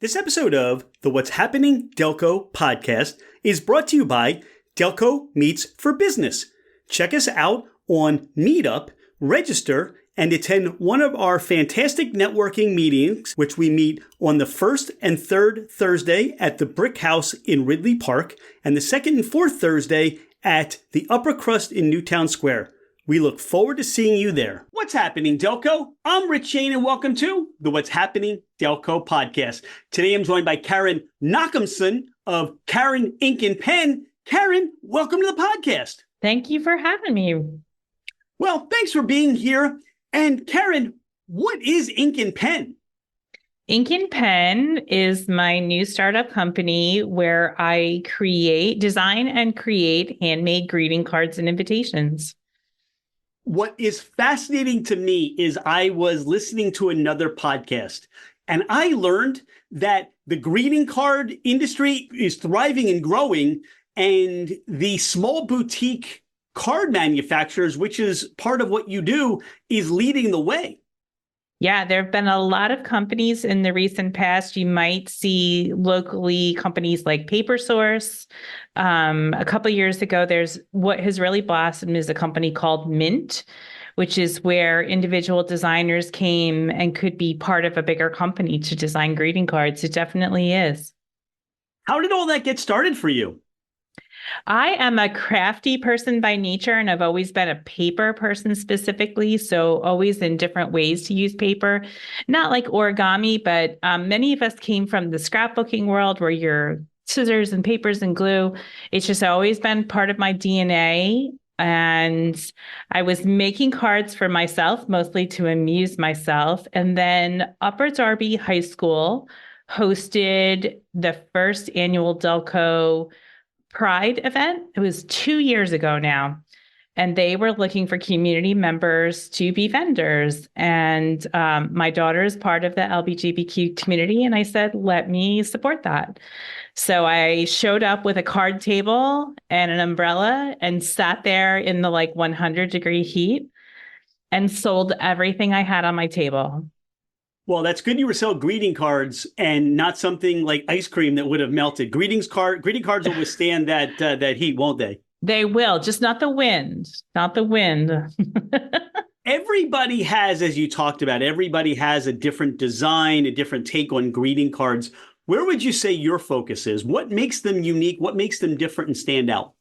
This episode of the What's Happening Delco podcast is brought to you by Delco Meets for Business. Check us out on Meetup, register, and attend one of our fantastic networking meetings, which we meet on the first and third Thursday at the Brick House in Ridley Park, and the second and fourth Thursday at the Upper Crust in Newtown Square. We look forward to seeing you there. What's happening, Delco? I'm Rich Shane, and welcome to the What's Happening Delco podcast. Today, I'm joined by Karen Nachimson of Karen Ink and Pen. Karen, welcome to the podcast. Thank you for having me. Well, thanks for being here. And Karen, what is Ink and Pen? Ink and Pen is my new startup company where I design and create handmade greeting cards and invitations. What is fascinating to me is I was listening to another podcast and I learned that the greeting card industry is thriving and growing, and the small boutique card manufacturers, which is part of what you do, is leading the way. Yeah, there have been a lot of companies in the recent past. You might see locally companies like Paper Source. A couple of years ago, there's what has really blossomed is a company called Mint, which is where individual designers came and could be part of a bigger company to design greeting cards. It definitely is. How did all that get started for you? I am a crafty person by nature, and I've always been a paper person specifically. So always in different ways to use paper, not like origami, but many of us came from the scrapbooking world where you're scissors and papers and glue. It's just always been part of my DNA. And I was making cards for myself, mostly to amuse myself. And then Upper Darby High School hosted the first annual Delco Pride event. It was 2 years ago now. And they were looking for community members to be vendors. And my daughter is part of the LGBTQ community. And I said, let me support that. So I showed up with a card table and an umbrella and sat there in the 100-degree heat and sold everything I had on my table. Well, that's good you were selling greeting cards and not something like ice cream that would have melted. Greeting cards will withstand that heat, won't they? They will, just not the wind, not the wind. Everybody has, as you talked about, everybody has a different design, a different take on greeting cards. Where would you say your focus is? What makes them unique? What makes them different and stand out?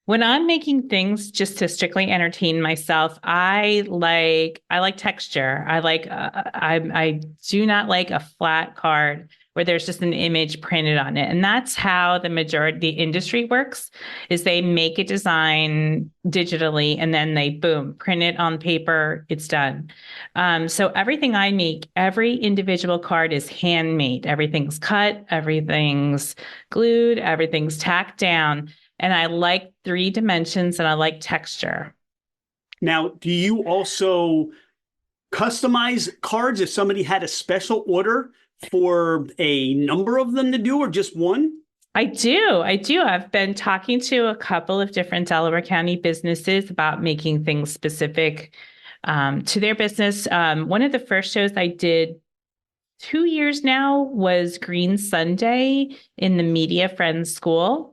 When I'm making things just to strictly entertain myself, I like texture. I do not like a flat card where there's just an image printed on it. And that's how the majority of the industry works, is they make a design digitally and then they print it on paper, it's done. So everything I make, every individual card is handmade. Everything's cut, everything's glued, everything's tacked down. And I like 3 dimensions and I like texture. Now, do you also customize cards if somebody had a special order for a number of them to do, or just one? I do. I've been talking to a couple of different Delaware County businesses about making things specific to their business. One of the first shows I did 2 years now was Green Sunday in the Media Friends School.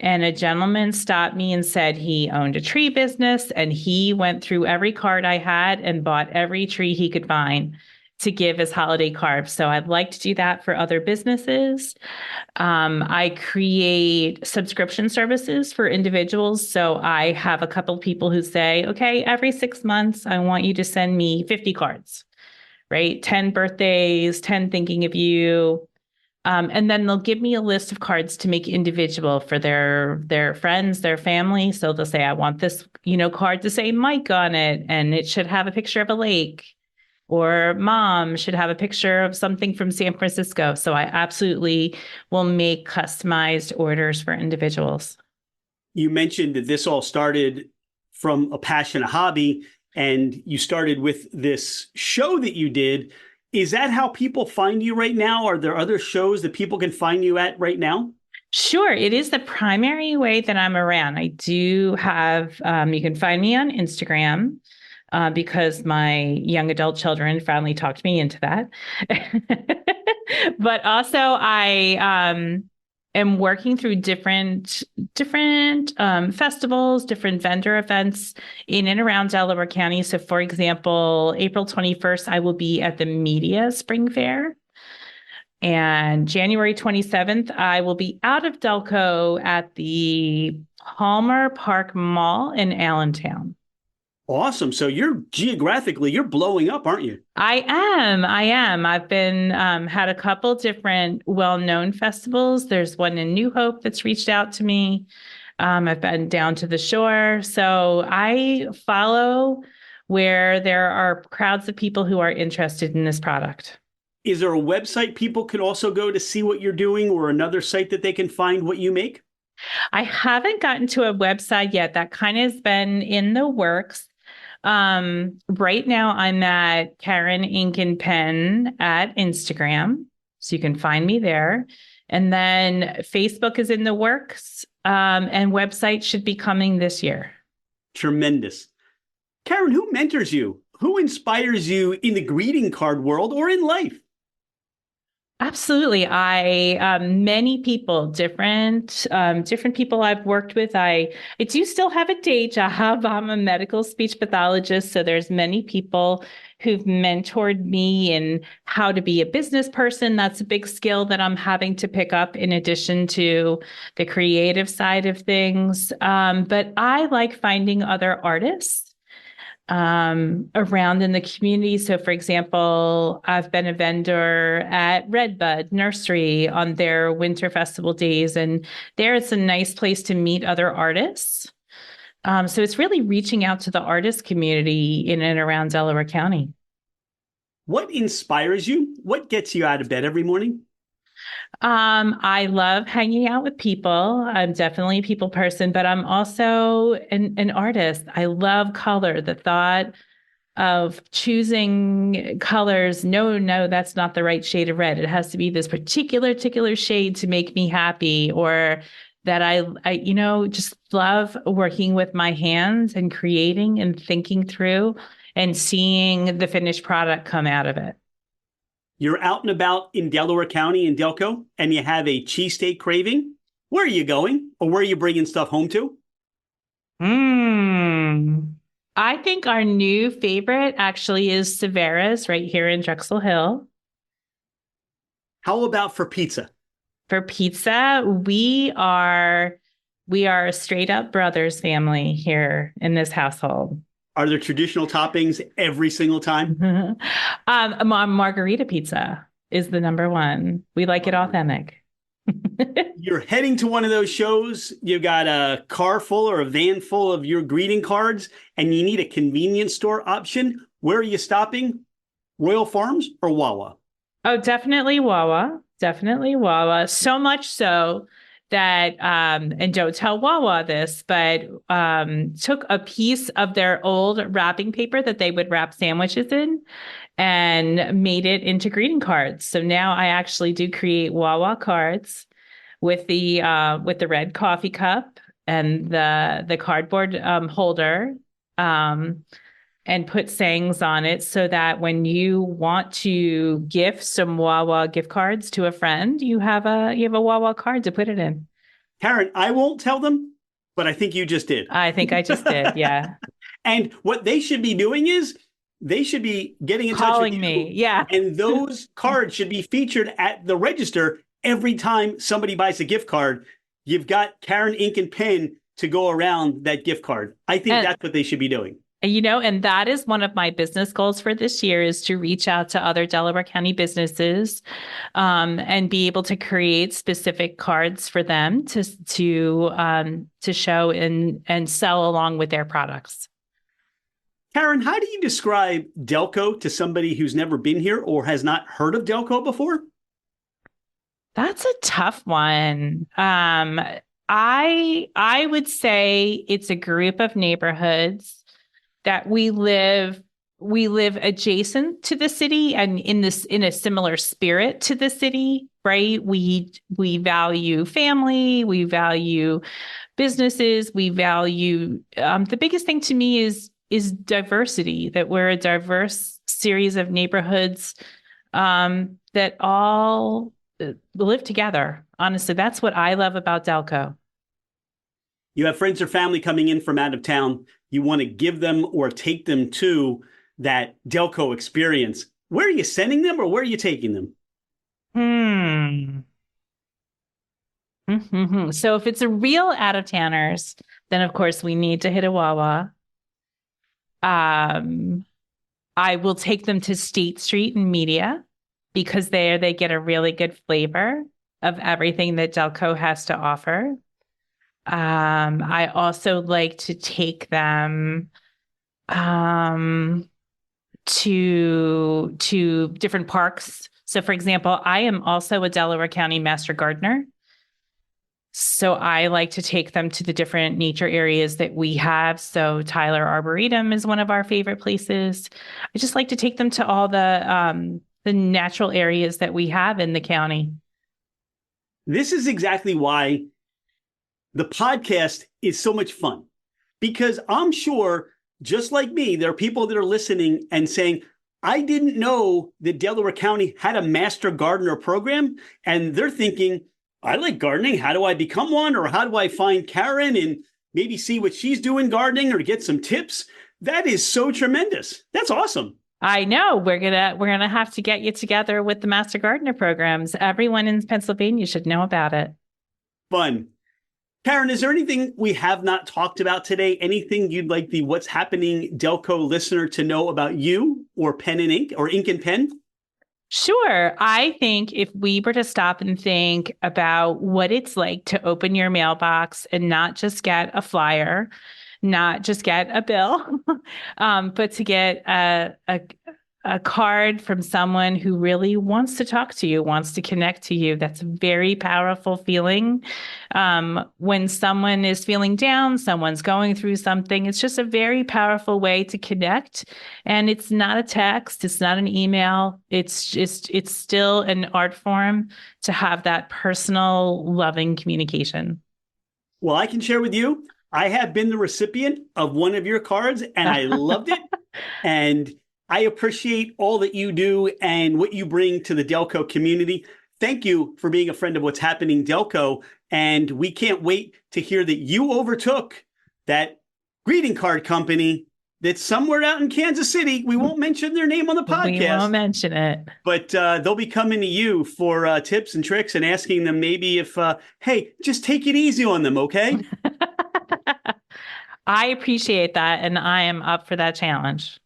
And a gentleman stopped me and said he owned a tree business and he went through every card I had and bought every tree he could find to give as holiday cards. So I'd like to do that for other businesses. I create subscription services for individuals. So I have a couple of people who say, okay, every 6 months, I want you to send me 50 cards, right? 10 birthdays, 10 thinking of you. And then they'll give me a list of cards to make individual for their friends, their family. So they'll say, I want this, card to say Mike on it, and it should have a picture of a lake, or mom should have a picture of something from San Francisco. So I absolutely will make customized orders for individuals. You mentioned that this all started from a passion, a hobby, and you started with this show that you did. Is that how people find you right now? Are there other shows that people can find you at right now? Sure. It is the primary way that I'm around. I do have, you can find me on Instagram. because my young adult children finally talked me into that. But also I am working through different festivals, different vendor events in and around Delaware County. So for example, April 21st, I will be at the Media Spring Fair. And January 27th, I will be out of Delco at the Palmer Park Mall in Allentown. Awesome. So you're blowing up, aren't you? I am. I am. I've been had a couple different well-known festivals. There's one in New Hope that's reached out to me. I've been down to the shore. So I follow where there are crowds of people who are interested in this product. Is there a website people could also go to see what you're doing, or another site that they can find what you make? I haven't gotten to a website yet. That kind of has been in the works. Right now I'm at Karen Ink and Pen at Instagram. So you can find me there. And then Facebook is in the works. And website should be coming this year. Tremendous. Karen, who mentors you? Who inspires you in the greeting card world or in life? Absolutely. Many people, different people I've worked with. I do still have a day job. I'm a medical speech pathologist. So there's many people who've mentored me in how to be a business person. That's a big skill that I'm having to pick up in addition to the creative side of things. But I like finding other artists around in the community. So for example, I've been a vendor at Redbud Nursery on their winter festival days, and there it's a nice place to meet other artists. So it's really reaching out to the artist community in and around Delaware County. What inspires you? What gets you out of bed every morning? I love hanging out with people. I'm definitely a people person, but I'm also an artist. I love color. The thought of choosing colors. No, that's not the right shade of red. It has to be this particular shade to make me happy, or that I just love working with my hands and creating and thinking through and seeing the finished product come out of it. You're out and about in Delaware County in Delco, and you have a cheesesteak craving. Where are you going, or where are you bringing stuff home to? I think our new favorite actually is Severa's right here in Drexel Hill. How about for pizza? For pizza, we are a straight up brothers family here in this household. Are there traditional toppings every single time? Margarita pizza is the number one. We like it authentic. You're heading to one of those shows. You've got a car full or a van full of your greeting cards, and you need a convenience store option. Where are you stopping? Royal Farms or Wawa? Oh, definitely Wawa. Definitely Wawa. So much so that, and don't tell Wawa this, but took a piece of their old wrapping paper that they would wrap sandwiches in and made it into greeting cards. So now I actually do create Wawa cards with the red coffee cup and the cardboard holder, and put sayings on it so that when you want to gift some Wawa gift cards to a friend, you have a Wawa card to put it in. Karen, I won't tell them, but I think you just did. I think I just did, yeah. And what they should be doing is they should be getting in touch with you. Me, yeah. And those cards should be featured at the register every time somebody buys a gift card. You've got Karen Ink and Pen to go around that gift card. I think that's what they should be doing. And that is one of my business goals for this year, is to reach out to other Delaware County businesses and be able to create specific cards for them to show and sell along with their products. Karen, how do you describe Delco to somebody who's never been here or has not heard of Delco before? That's a tough one. I would say it's a group of neighborhoods that we live adjacent to the city and in a similar spirit to the city, right? We value family, we value businesses, we value the biggest thing to me is diversity, that we're a diverse series of neighborhoods that all live together. Honestly, that's what I love about Delco. You have friends or family coming in from out of town. You want to give them or take them to that Delco experience. Where are you sending them or where are you taking them? So if it's a real out-of-towners, then of course we need to hit a Wawa. I will take them to State Street and Media because there they get a really good flavor of everything that Delco has to offer. I also like to take them to different parks. So, for example, I am also a Delaware County Master Gardener. So I like to take them to the different nature areas that we have. So Tyler Arboretum is one of our favorite places. I just like to take them to all the natural areas that we have in the county. This is exactly why the podcast is so much fun, because I'm sure, just like me, there are people that are listening and saying, I didn't know that Delaware County had a Master Gardener program. And they're thinking, I like gardening. How do I become one? Or how do I find Karen and maybe see what she's doing gardening or get some tips? That is so tremendous. That's awesome. I know we're gonna have to get you together with the Master Gardener programs. Everyone in Pennsylvania should know about it. Fun. Karen, is there anything we have not talked about today? Anything you'd like the What's Happening Delco listener to know about you or Pen and Ink or Ink and Pen? Sure. I think if we were to stop and think about what it's like to open your mailbox and not just get a flyer, not just get a bill, but to get a card from someone who really wants to talk to you, wants to connect to you. That's a very powerful feeling. When someone is feeling down, someone's going through something, it's just a very powerful way to connect. And it's not a text, it's not an email. It's still an art form to have that personal, loving communication. Well, I can share with you, I have been the recipient of one of your cards and I loved it. And I appreciate all that you do and what you bring to the Delco community. Thank you for being a friend of What's Happening Delco. And we can't wait to hear that you overtook that greeting card company that's somewhere out in Kansas City. We won't mention their name on the podcast. We won't mention it. But they'll be coming to you for tips and tricks and asking them maybe if, hey, just take it easy on them, okay? I appreciate that. And I am up for that challenge.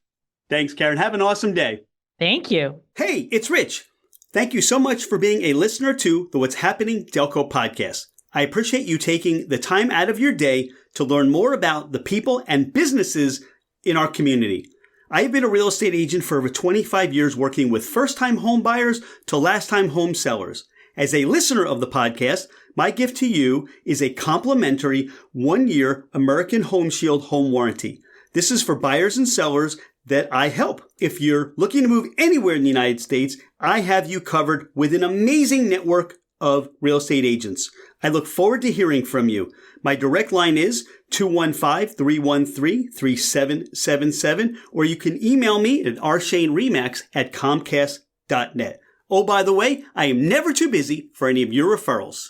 Thanks, Karen. Have an awesome day. Thank you. Hey, it's Rich. Thank you so much for being a listener to the What's Happening Delco podcast. I appreciate you taking the time out of your day to learn more about the people and businesses in our community. I have been a real estate agent for over 25 years, working with first-time home buyers to last-time home sellers. As a listener of the podcast, my gift to you is a complimentary 1-year American Home Shield home warranty. This is for buyers and sellers that I help. If you're looking to move anywhere in the United States, I have you covered with an amazing network of real estate agents. I look forward to hearing from you. My direct line is 215-313-3777, or you can email me at rshaneremax@comcast.net. Oh, by the way, I am never too busy for any of your referrals.